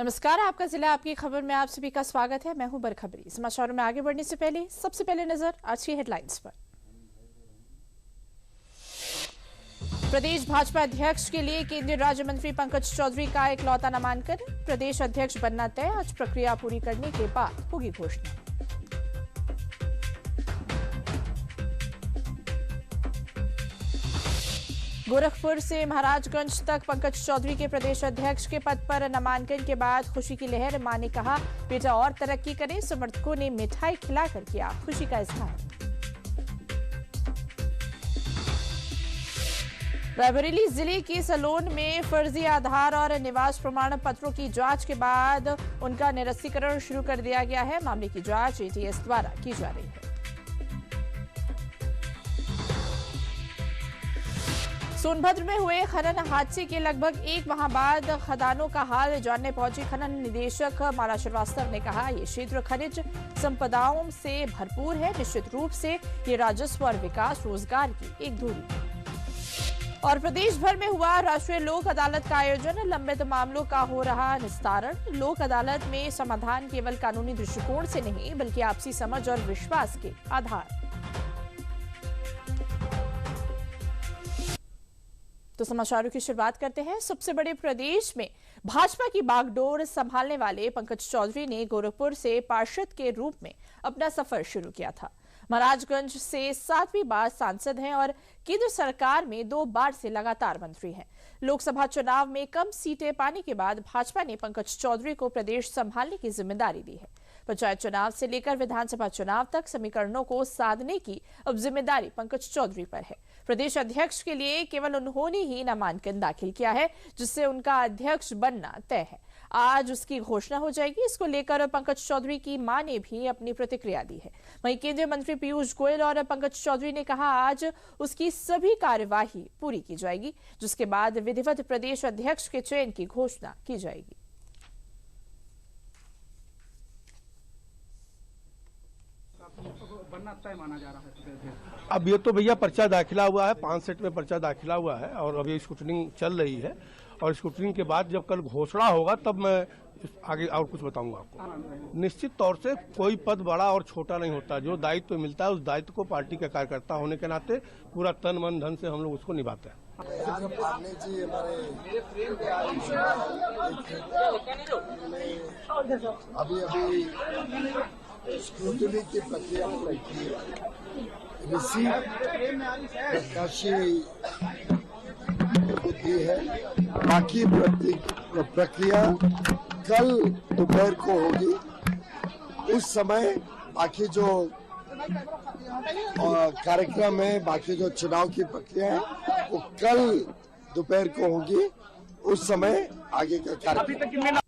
नमस्कार, आपका जिला आपकी खबर में आप सभी का स्वागत है। मैं हूं बरखबरी। समाचारों में आगे बढ़ने से पहले सबसे पहले नजर आज की हेडलाइंस पर। प्रदेश भाजपा अध्यक्ष के लिए केंद्रीय राज्य मंत्री पंकज चौधरी का इकलौता नामांकन। प्रदेश अध्यक्ष बनना तय। आज प्रक्रिया पूरी करने के बाद होगी घोषणा। गोरखपुर से महाराजगंज तक पंकज चौधरी के प्रदेश अध्यक्ष के पद पर नामांकन के बाद खुशी की लहर। मां ने कहा, बेटा और तरक्की करें। समर्थकों ने मिठाई खिलाकर किया खुशी का इजहार। रायबरेली जिले के सलोन में फर्जी आधार और निवास प्रमाण पत्रों की जांच के बाद उनका निरस्तीकरण शुरू कर दिया गया है। मामले की जांच एटीएस द्वारा की जा रही है। सोनभद्र में हुए खनन हादसे के लगभग एक माह बाद खदानों का हाल जानने पहुंचे खनन निदेशक माला श्रीवास्तव ने कहा, ये क्षेत्र खनिज संपदाओं से भरपूर है। निश्चित रूप से ये राजस्व और विकास रोजगार की एक धूरी है। और प्रदेश भर में हुआ राष्ट्रीय लोक अदालत का आयोजन। लंबित मामलों का हो रहा निस्तारण। लोक अदालत में समाधान केवल कानूनी दृष्टिकोण से नहीं बल्कि आपसी समझ और विश्वास के आधार। तो समाचारों की शुरुआत करते हैं। सबसे बड़े प्रदेश में भाजपा की बागडोर संभालने वाले पंकज चौधरी ने गोरखपुर से पार्षद के रूप में अपना सफर शुरू किया था। महाराजगंज से 7वीं बार सांसद हैं और केंद्र सरकार में 2 बार से लगातार मंत्री हैं। लोकसभा चुनाव में कम सीटें पाने के बाद भाजपा ने पंकज चौधरी को प्रदेश संभालने की जिम्मेदारी दी है। पंचायत चुनाव से लेकर विधानसभा चुनाव तक समीकरणों को साधने की अब जिम्मेदारी पंकज चौधरी पर है। प्रदेश अध्यक्ष के लिए केवल उन्होंने ही नामांकन दाखिल किया है, जिससे उनका अध्यक्ष बनना तय है। आज उसकी घोषणा हो जाएगी। इसको लेकर पंकज चौधरी की मां ने भी अपनी प्रतिक्रिया दी है। वहीं केंद्रीय मंत्री पीयूष गोयल और पंकज चौधरी ने कहा, आज उसकी सभी कार्यवाही पूरी की जाएगी, जिसके बाद विधिवत प्रदेश अध्यक्ष के चयन की घोषणा की जाएगी। बनना तय माना जा रहा है। अब ये तो भैया पर्चा दाखिला हुआ है, 5 सेट में पर्चा दाखिला हुआ है और अभी स्क्रूटनिंग चल रही है और स्क्रूटनिंग के बाद जब कल घोषणा होगा तब मैं आगे और कुछ बताऊंगा आपको। निश्चित तौर से कोई पद बड़ा और छोटा नहीं होता। जो दायित्व मिलता है उस दायित्व को पार्टी का कार्यकर्ता होने के नाते पूरा तन मन धन से हम लोग उसको निभाते हैं। अभी स्क्रूटनी की प्रक्रिया की प्रत्याशी होती है। बाकी प्रक्रिया कल दोपहर को होगी। उस समय बाकी जो कार्यक्रम है, बाकी जो चुनाव की प्रक्रिया है वो कल दोपहर को होगी। उस समय आगे का कार्यक्रम।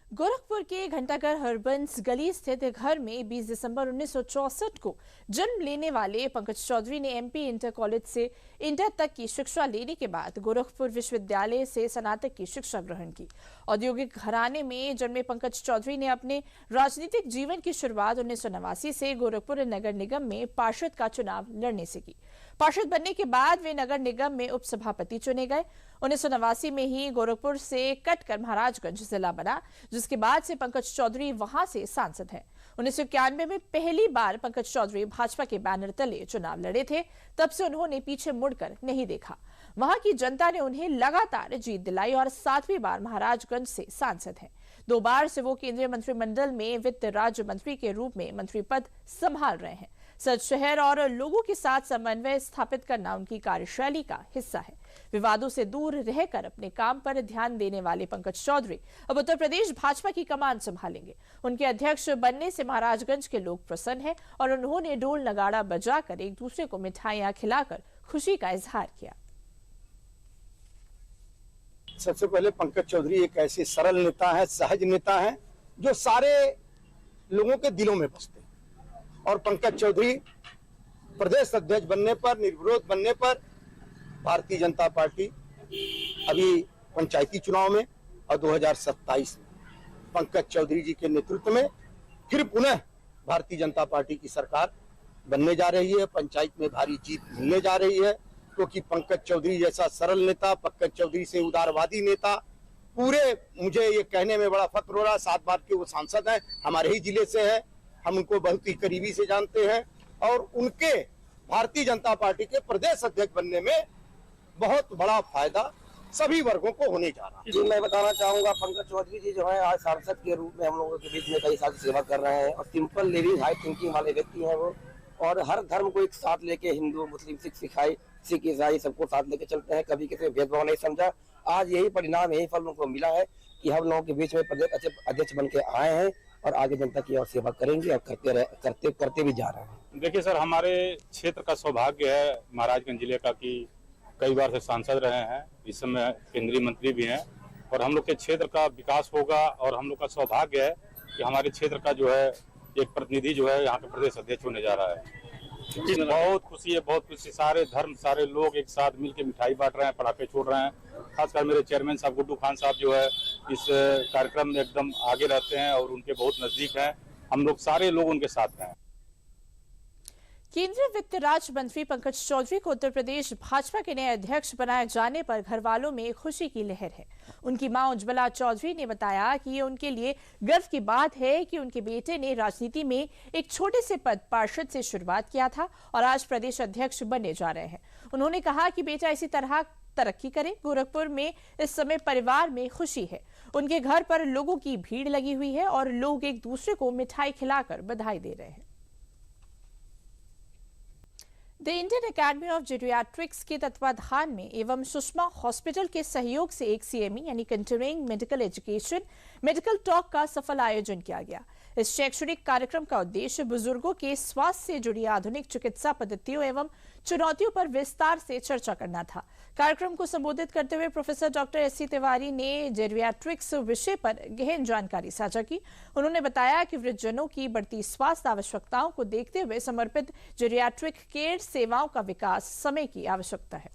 गोरखपुर के घंटाघर हरबंस गली स्थित घर में 20 दिसंबर 1964 को जन्म लेने वाले पंकज चौधरी ने एमपी इंटर कॉलेज से इंटर तक की शिक्षा लेने के बाद गोरखपुर विश्वविद्यालय से स्नातक की शिक्षा ग्रहण की। औद्योगिक घराने में जन्मे पंकज चौधरी ने अपने राजनीतिक जीवन की शुरुआत 1989 से गोरखपुर नगर निगम में पार्षद का चुनाव लड़ने से की। पार्षद बनने के बाद वे नगर निगम में उपसभापति चुने गए। 1989 में ही गोरखपुर से कटकर महाराजगंज जिला बना, जिसके बाद से पंकज चौधरी वहां से सांसद हैं। 1991 में पहली बार पंकज चौधरी भाजपा के बैनर तले चुनाव लड़े थे। तब से उन्होंने पीछे मुड़कर नहीं देखा। वहां की जनता ने उन्हें लगातार जीत दिलाई और 7वीं बार महाराजगंज से सांसद हैं। 2 बार से वो केंद्रीय मंत्रिमंडल में वित्त राज्य मंत्री के रूप में मंत्री पद संभाल रहे हैं। सच शहर और लोगों के साथ समन्वय स्थापित करना उनकी कार्यशैली का हिस्सा है। विवादों से दूर रहकर अपने काम पर ध्यान देने वाले पंकज चौधरी अब उत्तर प्रदेश भाजपा की कमान संभालेंगे। उनके अध्यक्ष बनने से महाराजगंज के लोग प्रसन्न हैं और उन्होंने ढोल नगाड़ा बजाकर एक दूसरे को मिठाइयां खिलाकर खुशी का इजहार किया। सबसे पहले पंकज चौधरी एक ऐसे सरल नेता है, सहज नेता है, जो सारे लोगों के दिलों में बसते हैं। और पंकज चौधरी प्रदेश अध्यक्ष बनने पर, निर्विरोध बनने पर भारतीय जनता पार्टी अभी पंचायती चुनाव में और 2027 में पंकज चौधरी जी के नेतृत्व में फिर पुनः भारतीय जनता पार्टी की सरकार बनने जा रही है। पंचायत में भारी जीत मिलने जा रही है, क्योंकि पंकज चौधरी जैसा सरल नेता, पंकज चौधरी से उदारवादी नेता, पूरे मुझे ये कहने में बड़ा फक्र हो रहा है, 7 बार के वो सांसद हैं, हमारे ही जिले से हैं, हम उनको बहुत ही करीबी से जानते हैं और उनके भारतीय जनता पार्टी के प्रदेश अध्यक्ष बनने में बहुत बड़ा फायदा सभी वर्गों को होने जा रहा है। जी, मैं बताना चाहूंगा पंकज चौधरी जी जो है आज सांसद के रूप में हम लोगों के बीच में कई साल सेवा कर रहे हैं और सिंपल लिविंग हाई थिंकिंग वाले व्यक्ति हैं वो, और हर धर्म को एक साथ लेके हिंदू मुस्लिम सिख ईसाई सबको साथ लेके चलते हैं, कभी किसी भेदभाव नहीं समझा। आज यही परिणाम यही फल उनको मिला है कि हम लोगों के बीच में प्रदेश अध्यक्ष बन के आए हैं और आगे जनता की और सेवा करेंगे और करते भी जा रहे हैं। देखिए सर, हमारे क्षेत्र का सौभाग्य है महाराजगंज जिले का कि कई बार से सांसद रहे हैं, इस समय केंद्रीय मंत्री भी हैं और हम लोग के क्षेत्र का विकास होगा और हम लोग का सौभाग्य है कि हमारे क्षेत्र का जो है एक प्रतिनिधि जो है यहाँ के प्रदेश अध्यक्ष होने जा रहा है। बहुत खुशी है, बहुत खुशी। सारे धर्म सारे लोग एक साथ मिलकर मिठाई बांट रहे हैं, पटाखे छोड़ रहे हैं। खासकर मेरे चेयरमैन साहब गुड्डू खान साहब जो है इस कार्यक्रम में एकदम आगे रहते हैं और उनके बहुत नजदीक हैं। हम लोग सारे लोग उनके साथ हैं। केंद्रीय वित्त राज्य मंत्री पंकज चौधरी को उत्तर प्रदेश भाजपा के नए अध्यक्ष बनाए जाने पर घर वालों में खुशी की लहर है। उनकी मां उज्ज्वला चौधरी ने बताया कि ये उनके लिए गर्व की बात है कि उनके बेटे ने राजनीति में एक छोटे से पद पार्षद से शुरुआत किया था और आज प्रदेश अध्यक्ष बनने जा रहे हैं। उन्होंने कहा कि बेटा इसी तरह तरक्की करे। गोरखपुर में इस समय परिवार में खुशी है। उनके घर पर लोगों की भीड़ लगी हुई है और लोग एक दूसरे को मिठाई खिलाकर बधाई दे रहे हैं। The Indian academy of geriatrics के तत्वाधान में एवं सुषमा हॉस्पिटल के सहयोग से एक सीएमई यानी continuing medical education medical talk का सफल आयोजन किया गया। इस शैक्षणिक कार्यक्रम का उद्देश्य बुजुर्गों के स्वास्थ्य से जुड़ी आधुनिक चिकित्सा पद्धतियों एवं चुनौतियों पर विस्तार से चर्चा करना था। कार्यक्रम को संबोधित करते हुए प्रोफेसर डॉक्टर एस.सी. तिवारी ने जेरियाट्रिक्स विषय पर गहन जानकारी साझा की। उन्होंने बताया कि वृद्धजनों की बढ़ती स्वास्थ्य आवश्यकताओं को देखते हुए समर्पित जेरियाट्रिक केयर सेवाओं का विकास समय की आवश्यकता है।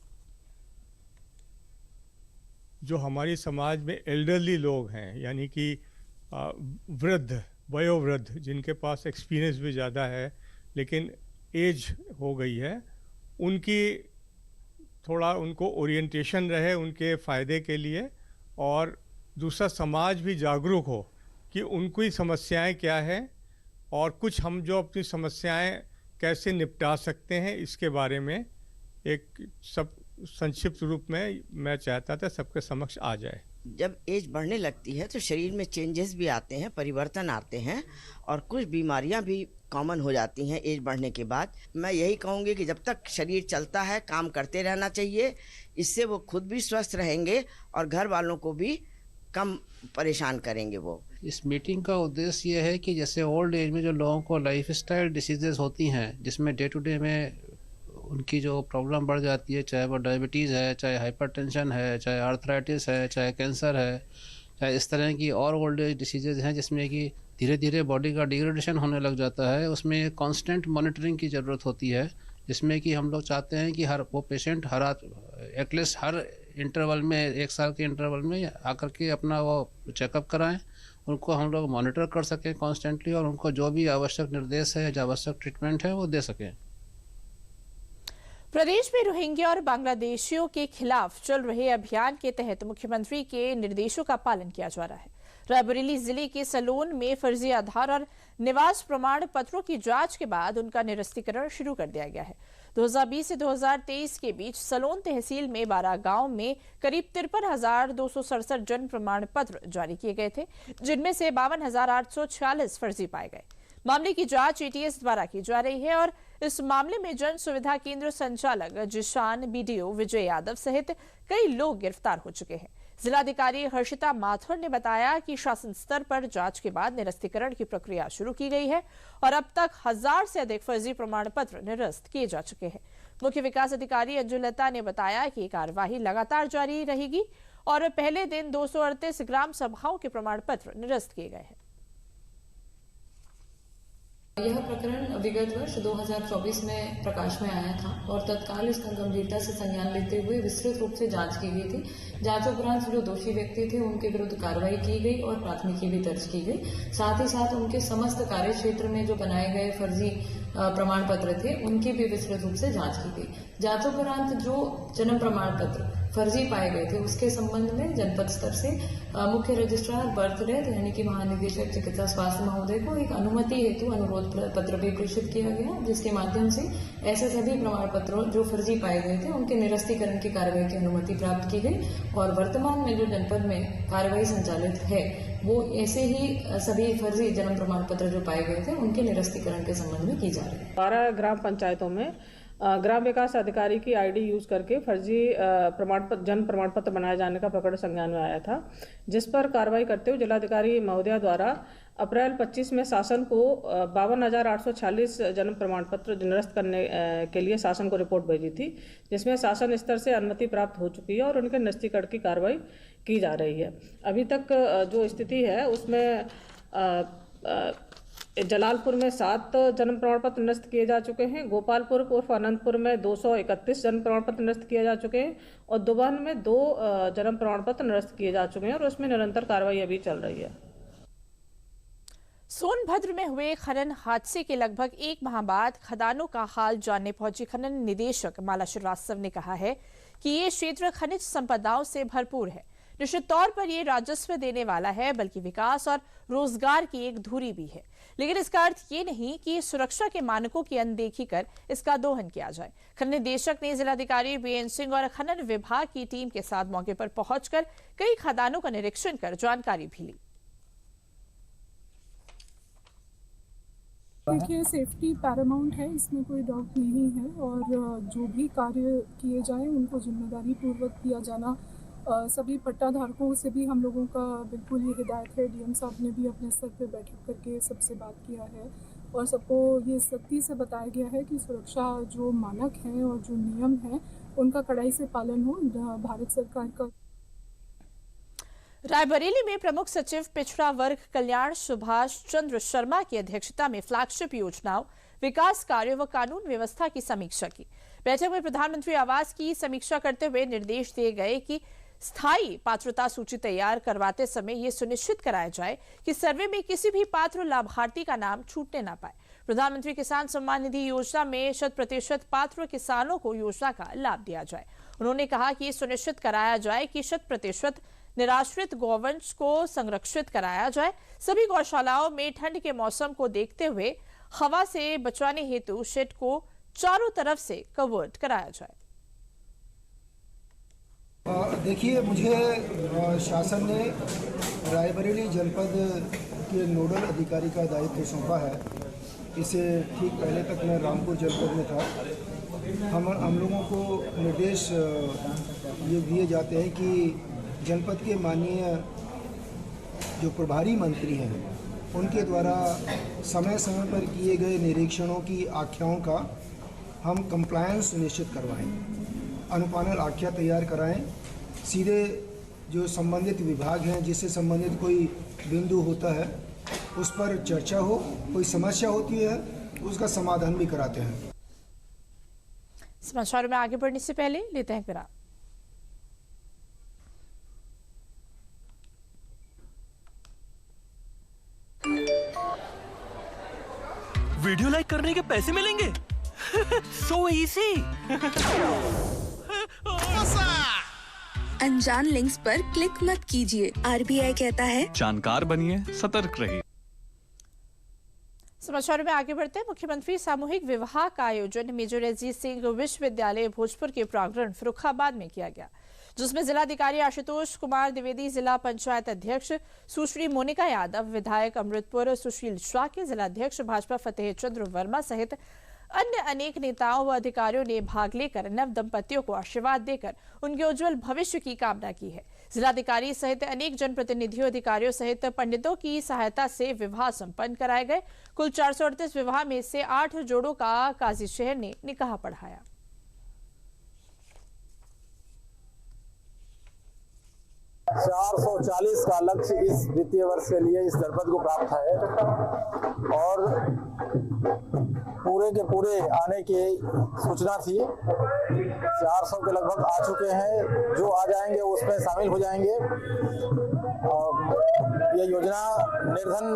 जो हमारी समाज में एल्डरली लोग हैं, यानी कि वृद्ध वयोवृद्ध जिनके पास एक्सपीरियंस भी ज़्यादा है लेकिन एज हो गई है, उनकी थोड़ा उनको ओरिएंटेशन रहे उनके फ़ायदे के लिए, और दूसरा समाज भी जागरूक हो कि उनकी समस्याएं क्या हैं और कुछ हम जो अपनी समस्याएं कैसे निपटा सकते हैं इसके बारे में एक सब संक्षिप्त रूप में मैं चाहता था सबके समक्ष आ जाए। जब एज बढ़ने लगती है तो शरीर में चेंजेस भी आते हैं, परिवर्तन आते हैं और कुछ बीमारियां भी कॉमन हो जाती हैं एज बढ़ने के बाद। मैं यही कहूँगी कि जब तक शरीर चलता है काम करते रहना चाहिए, इससे वो खुद भी स्वस्थ रहेंगे और घर वालों को भी कम परेशान करेंगे। वो इस मीटिंग का उद्देश्य ये है कि जैसे ओल्ड एज में जो लोगों को लाइफस्टाइल डिसीजेज होती हैं जिसमें डे टू डे में उनकी जो प्रॉब्लम बढ़ जाती है, चाहे वो डायबिटीज़ है, चाहे हाइपरटेंशन है, चाहे आर्थराइटिस है, चाहे कैंसर है, चाहे इस तरह की और ओल्ड एज डिसीजेज हैं जिसमें कि धीरे धीरे बॉडी का डिग्रेडेशन होने लग जाता है, उसमें कांस्टेंट मॉनिटरिंग की ज़रूरत होती है। जिसमें कि हम लोग चाहते हैं कि हर वो पेशेंट एटलीस्ट हर इंटरवल में 1 साल के इंटरवल में आकर के अपना वो चेकअप कराएं, उनको हम लोग मॉनिटर कर सकें कॉन्स्टेंटली और उनको जो भी आवश्यक निर्देश है, जो आवश्यक ट्रीटमेंट है वो दे सकें। प्रदेश में रोहिंग्या और बांग्लादेशियों के खिलाफ चल रहे अभियान के तहत मुख्यमंत्री के निर्देशों का पालन किया जा रहा है। रायबरेली जिले के सलोन में फर्जी आधार और निवास प्रमाण पत्रों की जांच के बाद उनका निरस्तीकरण शुरू कर दिया गया है। 2020 से 2023 के बीच सलोन तहसील में 12 गांव में करीब 53,267 जन्म प्रमाण पत्र जारी किए गए थे, जिनमें से 52,846 फर्जी पाए गए। मामले की जांच एटीएस द्वारा की जा रही है और इस मामले में जन सुविधा केंद्र संचालक जिशान बीडीओ विजय यादव सहित कई लोग गिरफ्तार हो चुके हैं। जिलाधिकारी हर्षिता माथुर ने बताया कि शासन स्तर पर जांच के बाद निरस्तीकरण की प्रक्रिया शुरू की गई है और अब तक 1000 से अधिक फर्जी प्रमाण पत्र निरस्त किए जा चुके हैं। मुख्य विकास अधिकारी अंजुलता ने बताया कि कार्यवाही लगातार जारी रहेगी और पहले दिन 238 ग्राम सभाओं के प्रमाण पत्र निरस्त किए गए हैं। यह प्रकरण विगत वर्ष 2024 में प्रकाश में आया था और तत्काल इसका गंभीरता से संज्ञान लेते हुए विस्तृत रूप से जांच की गई थी। जांच उपरांत जो दोषी व्यक्ति थे उनके विरुद्ध कार्रवाई की गई और प्राथमिकी भी दर्ज की गई। साथ ही साथ उनके समस्त कार्य क्षेत्र में जो बनाए गए फर्जी प्रमाण पत्र थे उनकी भी विस्तृत रूप से जांच की गई। जांचोपरांत जो जन्म प्रमाण पत्र फर्जी पाए गए थे उसके संबंध में जनपद स्तर से मुख्य रजिस्ट्रार बर्थ डेथ यानी कि महानिदेशक चिकित्सा स्वास्थ्य महोदय को एक अनुमति हेतु अनुरोध पत्र भी प्रेषित किया गया, जिसके माध्यम से ऐसे सभी प्रमाण पत्रों जो फर्जी पाए गए थे उनके निरस्तीकरण की कार्रवाई की अनुमति प्राप्त की गई। और वर्तमान में जो जनपद में कार्रवाई संचालित है वो ऐसे ही सभी फर्जी जन्म प्रमाण पत्र जो पाए गए थे उनके निरस्तीकरण के संबंध में की जा रही है। 12 ग्राम पंचायतों में ग्राम विकास अधिकारी की आईडी यूज करके फर्जी जन्म प्रमाण पत्र बनाए जाने का प्रकरण संज्ञान में आया था, जिस पर कार्रवाई करते हुए जिलाधिकारी महोदया द्वारा अप्रैल 25 में शासन को 52,846 जन्म प्रमाण पत्र निरस्त करने के लिए शासन को रिपोर्ट भेजी थी, जिसमें शासन स्तर से अनुमति प्राप्त हो चुकी है और उनके निरस्तीकरण की कार्रवाई की जा रही है। अभी तक जो स्थिति है उसमें जलालपुर में 7 जन्म प्रमाण पत्र निरस्त किए जा चुके हैं, गोपालपुर उर्फ अनंतपुर में 231 जन्म प्रमाण पत्र निरस्त किए जा चुके हैं और दुबन में 2 जन्म प्रमाण पत्र निरस्त किए जा चुके हैं और उसमें निरंतर कार्रवाई अभी चल रही है। सोनभद्र में हुए खनन हादसे के लगभग 1 माह बाद खदानों का हाल जानने पहुंची खनन निदेशक माला श्रीवास्तव ने कहा है कि ये क्षेत्र खनिज संपदाओं से भरपूर है। निश्चित तौर पर यह राजस्व देने वाला है, बल्कि विकास और रोजगार की एक धुरी भी है, लेकिन इसका अर्थ ये नहीं कि सुरक्षा के मानकों की अनदेखी कर इसका दोहन किया जाए। खनन निदेशक ने जिलाधिकारी बीएन सिंह और खनन विभाग की टीम के साथ मौके पर पहुंचकर कई खदानों का निरीक्षण कर जानकारी भी ली। देखिए, सेफ्टी पैरामाउंट है, इसमें कोई डाउट नहीं है और जो भी कार्य किए जाएं उनको जिम्मेदारी पूर्वक किया जाना। सभी पट्टाधारकों से भी हम लोगों का बिल्कुल ये हिदायत है। डीएम साहब ने भी अपने स्तर पे बैठक करके सबसे बात किया है और सबको ये सख्ती से बताया गया है कि सुरक्षा जो मानक हैं और जो नियम हैं उनका कड़ाई से पालन हो। भारत सरकार का रायबरेली में प्रमुख सचिव पिछड़ा वर्ग कल्याण सुभाष चंद्र शर्मा की अध्यक्षता में फ्लैगशिप योजनाओं, विकास कार्यों व कानून व्यवस्था की समीक्षा की। बैठक में प्रधानमंत्री आवास की समीक्षा करते हुए निर्देश दिए गए कि स्थायी पात्रता सूची तैयार करवाते समय यह सुनिश्चित कराया जाए कि सर्वे में किसी भी पात्र लाभार्थी का नाम छूटने ना पाए। प्रधानमंत्री किसान सम्मान निधि योजना में 100% पात्र किसानों को योजना का लाभ दिया जाए। उन्होंने कहा कि यह सुनिश्चित कराया जाए कि 100% निराश्रित गौवंश को संरक्षित कराया जाए। सभी गौशालाओं में ठंड के मौसम को देखते हुए हवा से बचाने हेतु शेड को चारों तरफ से कवर्ड कराया जाए। देखिए, मुझे शासन ने रायबरेली जनपद के नोडल अधिकारी का दायित्व सौंपा है। इसे ठीक पहले तक मैं रामपुर जनपद में था। हम लोगों को निर्देश ये दिए जाते हैं कि जनपद के माननीय जो प्रभारी मंत्री हैं उनके द्वारा समय समय पर किए गए निरीक्षणों की आख्याओं का हम कंप्लायंस सुनिश्चित करवाएं, अनुपालन आख्या तैयार कराएं, सीधे जो संबंधित विभाग हैं जिससे संबंधित कोई बिंदु होता है उस पर चर्चा हो, कोई समस्या होती है उसका समाधान भी कराते हैं। समाचारों में आगे बढ़ने से पहले लेते हैं विराम। वीडियो लाइक करने के पैसे मिलेंगे। So easy. अनजान लिंक्स पर क्लिक मत कीजिए। आरबीआई कहता है जानकार बनिए, सतर्क रहिए। समाचारों में आगे बढ़ते हैं। मुख्यमंत्री सामूहिक विवाह का आयोजन मेजर रंजीत सिंह विश्वविद्यालय भोजपुर के प्रांगण फर्रुखाबाद में किया गया, जिसमें जिलाधिकारी आशुतोष कुमार द्विवेदी, जिला पंचायत अध्यक्ष सुश्री मोनिका यादव, विधायक अमृतपुर सुशील शाक्य, जिलाध्यक्ष भाजपा फतेह चंद्र वर्मा सहित अन्य अनेक नेताओं व अधिकारियों ने भाग लेकर नव दंपतियों को आशीर्वाद देकर उनके उज्जवल भविष्य की कामना की है। जिलाधिकारी सहित अनेक जनप्रतिनिधियों, अधिकारियों सहित पंडितों की सहायता से विवाह संपन्न कराए गए। कुल 438 विवाह में से 8 जोड़ों का काजी शहर ने निकाह पढ़ाया। $440 का लक्ष्य इस वित्तीय वर्ष के लिए इस जनपद को प्राप्त है और पूरे के पूरे आने की सूचना थी। 400 के लगभग आ चुके हैं, जो आ जाएंगे उसमें शामिल हो जाएंगे। और ये योजना निर्धन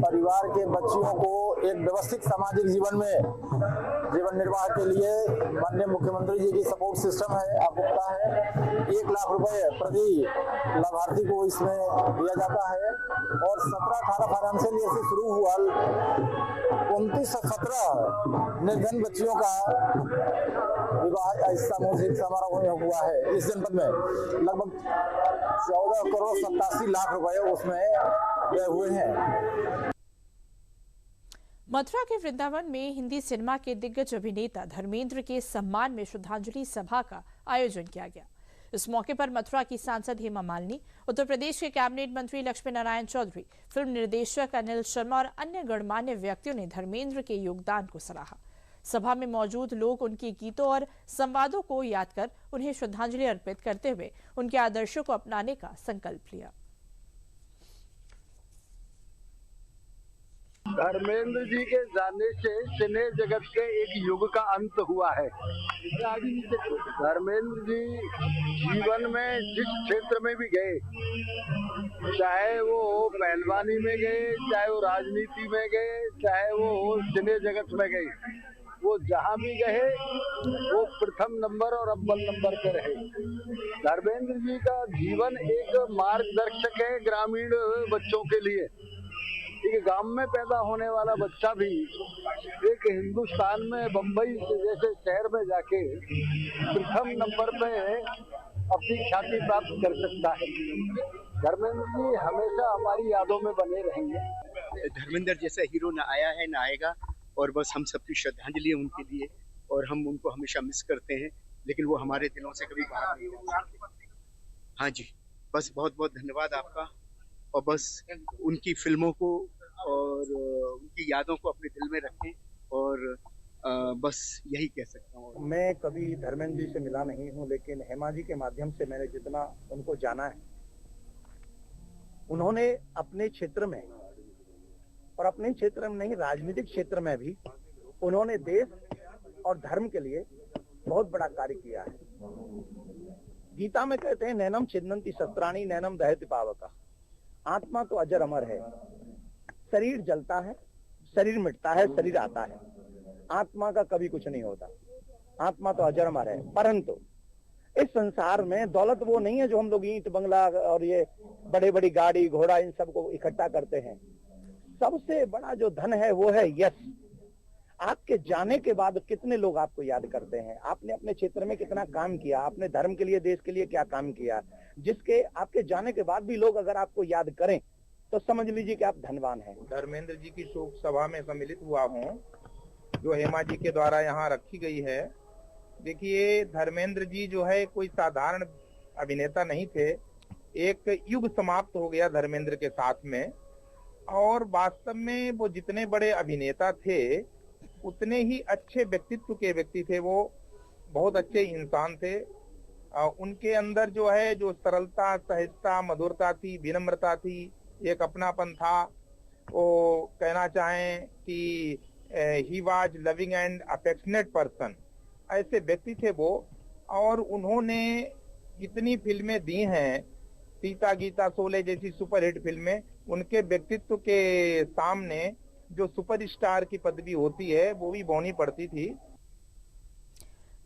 परिवार के बच्चियों को एक व्यवस्थित सामाजिक जीवन निर्वाह के लिए माननीय मुख्यमंत्री जी की सपोर्ट सिस्टम है, आपको पता है 1 लाख रुपए प्रति लाभार्थी को इसमें दिया जाता है। और 17-18 फाइनेंशियल ईयर से शुरू हुआ 29 से 17 निर्धन बच्चियों का विवाह सामूहिक समारोह में हुआ है। इस जनपद में लगभग 14 करोड़ 87 लाख रुपए उसमें व्यय हुए हैं। मथुरा के वृंदावन में हिंदी सिनेमा के दिग्गज अभिनेता धर्मेंद्र के सम्मान में श्रद्धांजलि सभा का आयोजन किया गया। इस मौके पर मथुरा की सांसद हेमा मालिनी, उत्तर प्रदेश के कैबिनेट मंत्री लक्ष्मी नारायण चौधरी, फिल्म निर्देशक अनिल शर्मा और अन्य गणमान्य व्यक्तियों ने धर्मेंद्र के योगदान को सराहा। सभा में मौजूद लोग उनके गीतों और संवादों को याद कर उन्हें श्रद्धांजलि अर्पित करते हुए उनके आदर्शों को अपनाने का संकल्प लिया। धर्मेंद्र जी के जाने से सिने जगत के एक युग का अंत हुआ है। धर्मेंद्र जी जीवन में जिस क्षेत्र में भी गए, चाहे वो पहलवानी में गए, चाहे वो राजनीति में गए, चाहे वो सिने जगत में गए, वो जहाँ भी गए वो प्रथम नंबर और अव्वल नंबर पे रहे। धर्मेंद्र जी का जीवन एक मार्गदर्शक है ग्रामीण बच्चों के लिए। एक गांव में पैदा होने वाला बच्चा भी एक हिंदुस्तान में बम्बई जैसे शहर में जाके प्रथम नंबर पे अपनी ख्याति प्राप्त कर सकता है। धर्मेंद्र जी हमेशा हमारी यादों में बने रहेंगे। धर्मेंद्र जैसा हीरो न आया है न आएगा, और बस हम सबकी श्रद्धांजलि है उनके लिए, और हम उनको हमेशा मिस करते हैं, लेकिन वो हमारे दिलों से कभी बाहर नहीं जा सकते। हाँ जी, बस बहुत बहुत धन्यवाद आपका, और बस उनकी फिल्मों को और उनकी यादों को अपने दिल में रखें, और बस यही कह सकता हूँ। मैं कभी धर्मेंद्र जी से मिला नहीं हूँ, लेकिन हेमा जी के माध्यम से मैंने जितना उनको जाना है, उन्होंने अपने क्षेत्र में, और अपने क्षेत्र में नहीं राजनीतिक क्षेत्र में भी उन्होंने देश और धर्म के लिए बहुत बड़ा कार्य किया है। गीता में कहते हैं नैनम छिदन्ति शस्त्राणि नैनम दहति पावका। आत्मा तो अजर अमर है, शरीर जलता है, शरीर मिटता है, शरीर आता है, आत्मा का कभी कुछ नहीं होता। आत्मा तो अजर अमर है, परंतु इस संसार में दौलत वो नहीं है जो हम लोग ईंट बंगला और ये बड़े बड़ी गाड़ी घोड़ा इन सब को इकट्ठा करते हैं। सबसे बड़ा जो धन है वो है यश। आपके जाने के बाद कितने लोग आपको याद करते हैं, आपने अपने क्षेत्र में कितना काम किया, आपने धर्म के लिए देश के लिए क्या काम किया, जिसके आपके जाने के बाद भी लोग अगर आपको याद करें तो समझ लीजिए कि आप धनवान हैं। धर्मेंद्र जी की शोक सभा में सम्मिलित हुआ हूँ जो हेमा जी के द्वारा यहाँ रखी गई है। देखिए, धर्मेंद्र जी जो है कोई साधारण अभिनेता नहीं थे, एक युग समाप्त हो गया धर्मेंद्र के साथ में, और वास्तव में वो जितने बड़े अभिनेता थे उतने ही अच्छे व्यक्तित्व के व्यक्ति थे। वो बहुत अच्छे इंसान थे। उनके अंदर जो है जो सरलता, सहजता, मधुरता थी, विनम्रता थी, एक अपनापन था। वो कहना चाहें कि he was loving and affectionate person, ऐसे व्यक्ति थे वो। और उन्होंने जितनी फिल्में दी हैं, सीता गीता शोले जैसी सुपरहिट फिल्में, उनके व्यक्तित्व के सामने जो सुपरस्टार की पदवी होती है वो भी बौनी पड़ती थी।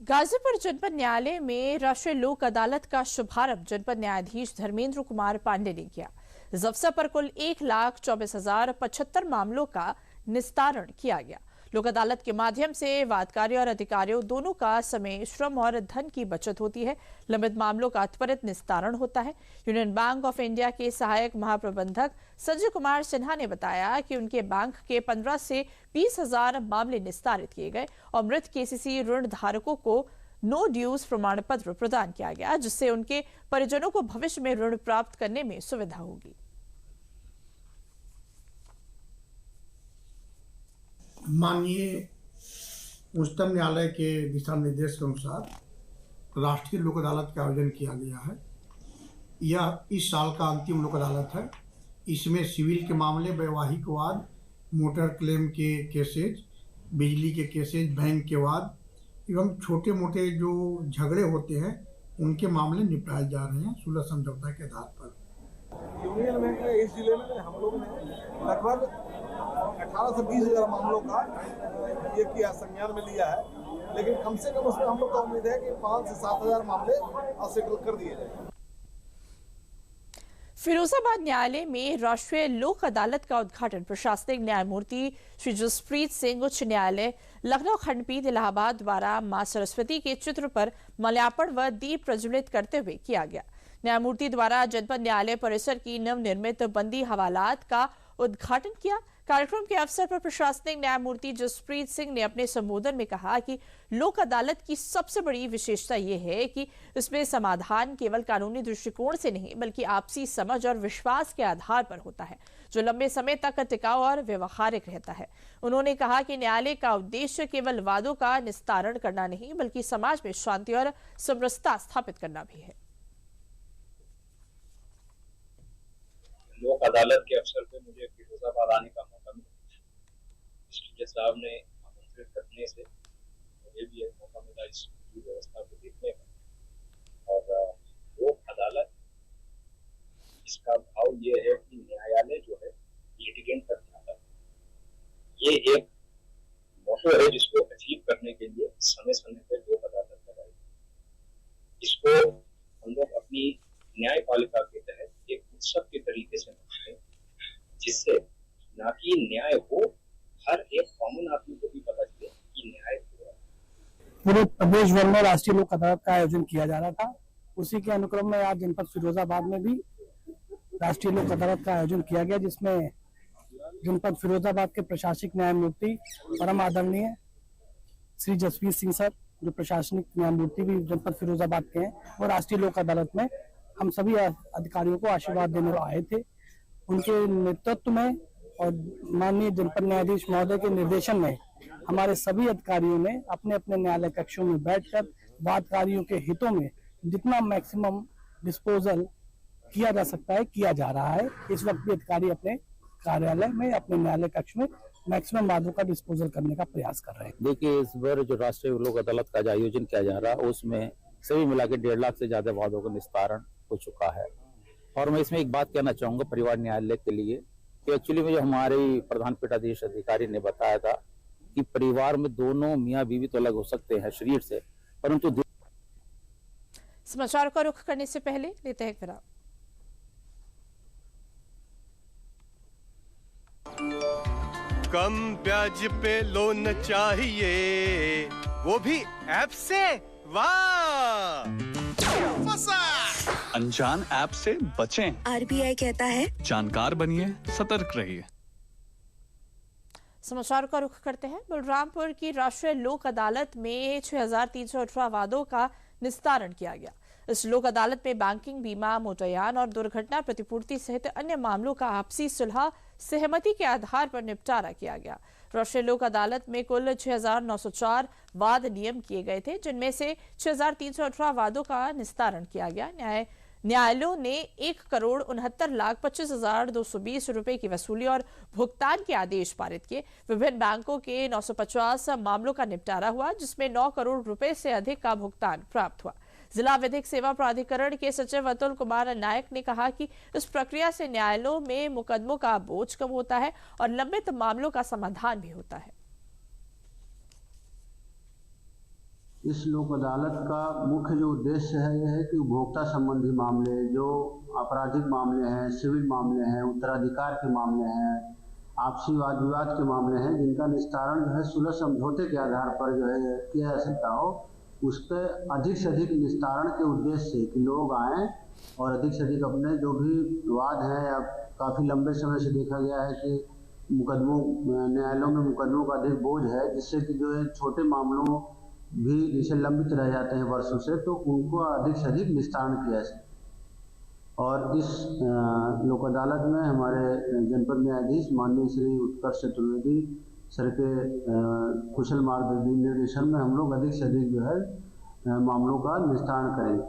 गाजीपुर जनपद न्यायालय में राष्ट्रीय लोक अदालत का शुभारंभ जनपद न्यायाधीश धर्मेंद्र कुमार पांडे ने किया। इस अवसर पर कुल 1,24,075 मामलों का निस्तारण किया गया। लोक अदालत के माध्यम से वादकारी और अधिकारियों दोनों का समय, श्रम और धन की बचत होती है। लंबित मामलों का त्वरित निस्तारण होता है। यूनियन बैंक ऑफ इंडिया के सहायक महाप्रबंधक संजय कुमार सिन्हा ने बताया कि उनके बैंक के 15 से 20,000 मामले निस्तारित किए गए और मृत केसीसी ऋण धारकों को नो ड्यूज प्रमाण पत्र प्रदान किया गया, जिससे उनके परिजनों को भविष्य में ऋण प्राप्त करने में सुविधा होगी। माननीय उच्चतम न्यायालय के दिशा निर्देश के अनुसार राष्ट्रीय लोक अदालत का आयोजन किया गया है। यह इस साल का अंतिम लोक अदालत है। इसमें सिविल के मामले, वैवाहिक वाद, मोटर क्लेम के केसेज, बिजली के केसेज, बैंक के वाद एवं छोटे मोटे जो झगड़े होते हैं उनके मामले निपटाए जा रहे हैं सुलह समझौता के आधार पर। यूनियन बैंक में इस जिले में हम लोगों ने लगभग 18 से 20 हजार मामलों का ये किया संज्ञान में लिया है, लेकिन कम से कम उसमें हम लोग को उम्मीद है कि 5 से 7 हजार मामले सेटल कर दिए जाएंगे। फिरोजाबाद न्यायालय में राष्ट्रीय लोक अदालत का उद्घाटन प्रशासनिक न्यायमूर्ति श्री जसप्रीत सिंह, उच्च न्यायालय लखनऊ खंडपीठ इलाहाबाद द्वारा मां सरस्वती के चित्र पर माल्यार्पण व दीप प्रज्वलित करते हुए किया गया। न्यायमूर्ति द्वारा जनपद न्यायालय परिसर की नवनिर्मित बंदी हवालात का उद्घाटन किया। कार्यक्रम के अवसर पर प्रशासनिक न्यायमूर्ति जसप्रीत सिंह ने अपने संबोधन में कहा कि लोक अदालत की सबसे बड़ी विशेषता यह है कि इसमें समाधान केवल कानूनी दृष्टिकोण से नहीं बल्कि आपसी समझ और विश्वास के आधार पर होता है, जो लंबे समय तक टिकाऊ और व्यवहारिक रहता है। उन्होंने कहा कि न्यायालय का उद्देश्य केवल वादों का निस्तारण करना नहीं बल्कि समाज में शांति और समरसता स्थापित करना भी है। लोक अदालत के अवसर पे मुझे फिरोजाबाद आने का मौका मिला। जज साहब ने आमंत्रित करने से मुझे भी एक मौका मिला इस व्यवस्था को देखने का। और लोक अदालत इसका भाव ये है कि न्यायालय जो है लिटिगेंट तक जाता है। ये एक मोटो है जिसको अचीव करने के लिए समय समय पर लोक अदालत लगाई। इसको हम लोग अपनी न्यायपालिका के तहत एक उत्सव के तरीके से मनाएं, जिससे ना कि न्याय हो, हर एक कॉमन आदमी को भी पता चले कि न्याय हो रहा है। पूरे प्रदेश भर में राष्ट्रीय लोक अदालत का आयोजन किया जा रहा था। उसी के अनुक्रम में आज जनपद फिरोजाबाद में भी राष्ट्रीय लोक अदालत का आयोजन किया गया, जिसमें जनपद फिरोजाबाद के प्रशासनिक न्यायमूर्ति परम आदरणीय श्री जसप्रीत सिंह सर, जो प्रशासनिक न्यायमूर्ति भी जनपद फिरोजाबाद के हैं, और राष्ट्रीय लोक अदालत में हम सभी अधिकारियों को आशीर्वाद देने आए थे। उनके नेतृत्व में और माननीय जनपद न्यायाधीश महोदय के निर्देशन में हमारे सभी अधिकारियों ने अपने अपने न्यायालय कक्षों में बैठकर वादकारियों के हितों में जितना मैक्सिमम डिस्पोजल किया जा सकता है किया जा रहा है। इस वक्त भी अधिकारी अपने कार्यालय में, अपने न्यायालय कक्ष में मैक्सिमम वादों का डिस्पोजल करने का प्रयास कर रहे हैं। देखिए, इस बार जो राष्ट्रीय लोक अदालत का जो आयोजन किया जा रहा है उसमें सभी मिला के 1.5 लाख से ज्यादा वादों का निस्तारण हो चुका है। और मैं इसमें एक बात कहना चाहूंगा परिवार न्यायालय के लिए कि एक्चुअली में जो हमारे प्रधान पीठाधीश अधिकारी ने बताया था कि परिवार में दोनों मियाँ बीवी तो अलग हो सकते हैं शरीर से, परंतु समाचार का रुख करने से पहले लेते हैं विराम। कम ब्याज पे लोन चाहिए, वो भी ऐप से। वाह, अनजान ऐप से बचें। आरबीआई कहता है जानकार बनिए, सतर्क रहिए। समाचार का रुख करते हैं। बलरामपुर की राष्ट्रीय लोक अदालत में 6318 वादों का निस्तारण किया गया। इस लोक अदालत में बैंकिंग, बीमा, मोटरयान और दुर्घटना प्रतिपूर्ति सहित अन्य मामलों का आपसी सुलह सहमति के आधार पर निपटारा किया गया। राष्ट्रीय लोक अदालत में कुल 6904 वाद नियम किए गए थे, जिनमें से 6318 वादों का निस्तारण किया गया। न्यायालयों ने 1,69,25,220 रुपए की वसूली और भुगतान के आदेश पारित किए। विभिन्न बैंकों के 950 मामलों का निपटारा हुआ, जिसमें 9 करोड़ रुपए से अधिक का भुगतान प्राप्त हुआ। जिला विधिक सेवा प्राधिकरण के सचिव अतुल कुमार नायक ने कहा कि इस प्रक्रिया से न्यायालयों में मुकदमों का बोझ कम होता है और लंबित मामलों का समाधान भी होता है। इस लोक अदालत का मुख्य जो उद्देश्य है यह है कि उपभोक्ता संबंधी मामले, जो आपराधिक मामले हैं, सिविल मामले हैं, उत्तराधिकार के मामले हैं, आपसी वाद विवाद के मामले हैं, जिनका निस्तारण जो है सुलह समझौते के आधार पर जो है किया जा सकता हो, उस पर अधिक से अधिक निस्तारण के उद्देश्य से कि लोग आएँ और अधिक से अधिक अपने जो भी वाद हैं, या काफ़ी लंबे समय से देखा गया है कि न्यायालयों में मुकदमों का अधिक बोझ है, जिससे कि जो है छोटे मामलों भी जिसे लंबित रह जाते हैं वर्षों से, तो उनको अधिक से अधिक निस्तारण किया जाए। और इस लोक अदालत में हमारे जनपद न्यायाधीश माननीय श्री उत्कर्ष चतुर्वेदी सर के कुशल मार्गदर्शन में हम लोग अधिक से अधिक जो है मामलों का निस्तारण करेंगे।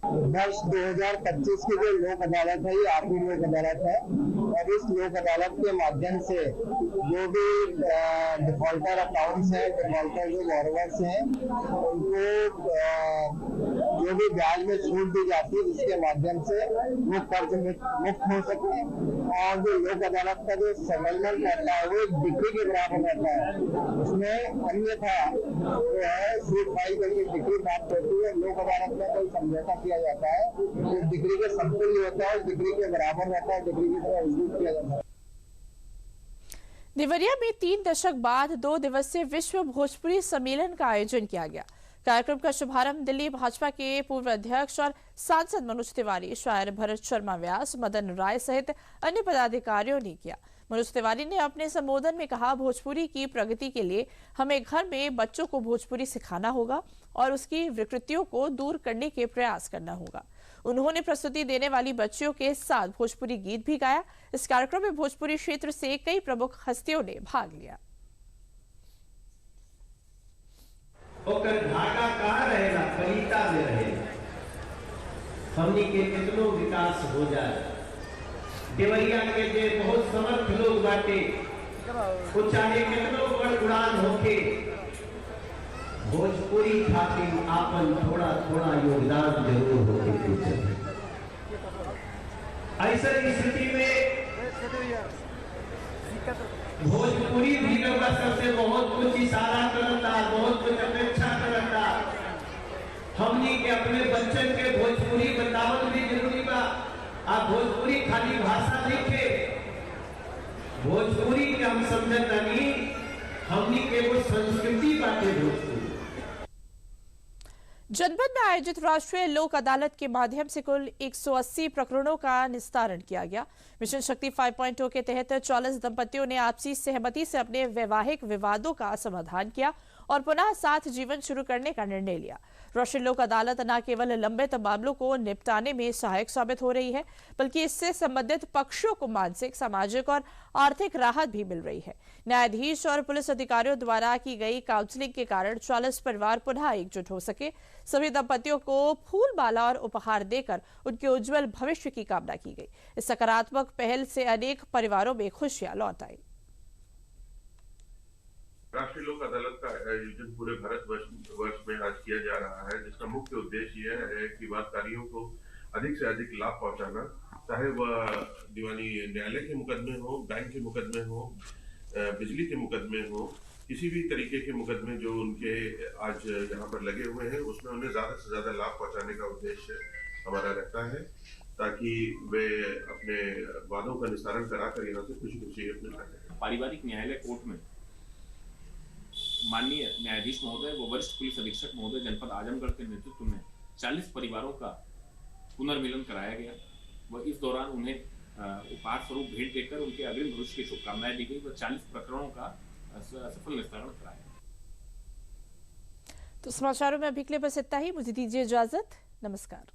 वर्ष 2025 की जो लोक अदालत है ये आखिरी लोक अदालत है, और इस लोक अदालत के माध्यम से जो भी डिफॉल्टर अकाउंट्स हैं, डिफॉल्टर जो बॉरोवर्स हैं, उनको जो भी ब्याज में छूट दी जाती है जिसके माध्यम से वो कर्ज मुक्त हो सके। और जो लोक अदालत का जो सेटलमेंट रहता है वो डिग्री के बराबर रहता है, उसमें अन्यथा जो है सूट फाइल करके डिग्री प्राप्त होती है। लोक अदालत में कोई समझौता किया जाता है जो डिग्री के समतुल्य होता है, डिग्री के बराबर रहता है, डिग्री की तरह वसूल किया जाता है। देवरिया में 3 दशक बाद 2 दिवसीय विश्व भोजपुरी सम्मेलन का आयोजन किया गया। कार्यक्रम का शुभारंभ दिल्ली भाजपा के पूर्व अध्यक्ष और सांसद मनोज तिवारी, शायर भरत शर्मा व्यास, मदन राय सहित अन्य पदाधिकारियों ने किया। मनोज तिवारी ने अपने संबोधन में कहा, भोजपुरी की प्रगति के लिए हमें घर में बच्चों को भोजपुरी सिखाना होगा और उसकी विकृतियों को दूर करने के प्रयास करना होगा। उन्होंने प्रस्तुति देने वाली बच्चियों के साथ भोजपुरी गीत भी गाया। इस कार्यक्रम में भोजपुरी क्षेत्र से कई प्रमुख हस्तियों ने भाग लिया। धागा कहाँ रहेगा, कलिता में रहेगा। हमनी के कितनो विकास हो जाए, देवरिया के जे बहुत समर्थ लोग बाटे, वो चाहे कितनो बड़गुड़ान होके, भोजपुरी खातिर आपन थोड़ा थोड़ा योगदान जरूर होके। ऐसा स्थिति में भोजपुरी भी लोग सबसे बहुत कुछ इशारा करता, बहुत कुछ अपेक्षा करता। हमनी के अपने बच्चन के भोजपुरी बतावल भी जरूरी बा। आप भोजपुरी खाली भाषा नहीं थे, भोजपुरी के हम समझता नहीं, हमनी के वो संस्कृति बाटे भोजपुरी। जनपद में आयोजित राष्ट्रीय लोक अदालत के माध्यम से कुल 180 प्रकरणों का निस्तारण किया गया। मिशन शक्ति 5.0 के तहत 40 दंपतियों ने आपसी सहमति से अपने वैवाहिक विवादों का समाधान किया और पुनः साथ जीवन शुरू करने का निर्णय लिया। राष्ट्रीय लोक अदालत न केवल लंबित मामलों को निपटाने में सहायक साबित हो रही है, बल्कि इससे संबंधित पक्षों को मानसिक, सामाजिक और आर्थिक राहत भी मिल रही है। न्यायाधीश और पुलिस अधिकारियों द्वारा की गई काउंसलिंग के कारण 40 परिवार पुनः एकजुट हो सके। सभी दंपतियों को फूल माला और उपहार देकर उनके उज्जवल भविष्य की कामना की गई। इस सकारात्मक पहल से अनेक परिवारों में खुशियां लौट आई। राष्ट्रीय लोक अदालत का आयोजन पूरे भारतवर्ष में आज किया जा रहा है, जिसका मुख्य उद्देश्य यह है कि वादकारियों को अधिक से अधिक लाभ पहुंचाना, चाहे वह दीवानी न्यायालय के मुकदमे हो, बैंक के मुकदमे हो, बिजली के मुकदमे हो, किसी भी तरीके के मुकदमे जो उनके आज यहाँ पर लगे हुए हैं, उसमें उन्हें ज्यादा से ज्यादा लाभ पहुंचाने का उद्देश्य हमारा रहता है, ताकि वे अपने वादों का निस्तारण कराकर यहाँ से खुशी खुशी अपने जाए। पारिवारिक न्यायालय कोर्ट में माननीय न्यायाधीश महोदय व वरिष्ठ पुलिस अधीक्षक महोदय जनपद आजमगढ़ के नेतृत्व में 40 परिवारों का पुनर्मिलन कराया गया व इस दौरान उन्हें उपहार स्वरूप भेंट देकर उनके अग्रिम भविष्य की शुभकामनाएं दी गई व 40 प्रकरणों का सफल निस्तारण कराया। तो समाचारों में अभी के लिए बस इतना ही। मुझे दीजिए इजाजत। नमस्कार।